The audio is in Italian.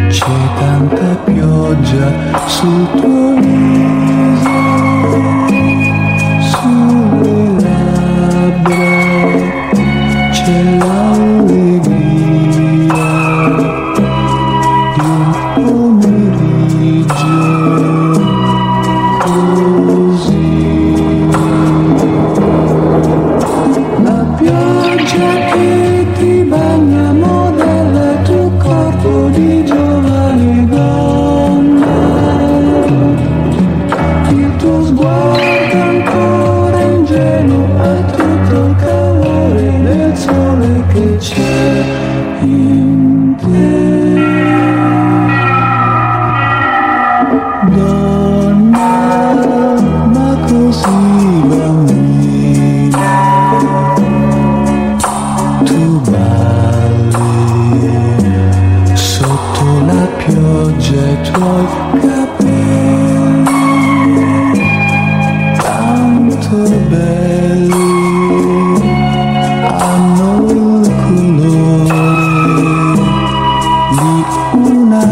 C'è tanta pioggia sul tuo viso, sulle labbra c'è l'allegria di un pomeriggio così. La pioggia che ti bagna modella il tuo corpo di giovane donna, il tuo sguardo ancora ingenuo ha tutto il calore del sole che c'è in te. Donna, ma così bambina, tu balli sotto la pioggia, i tuoi capelli tanto belli hanno il colore di una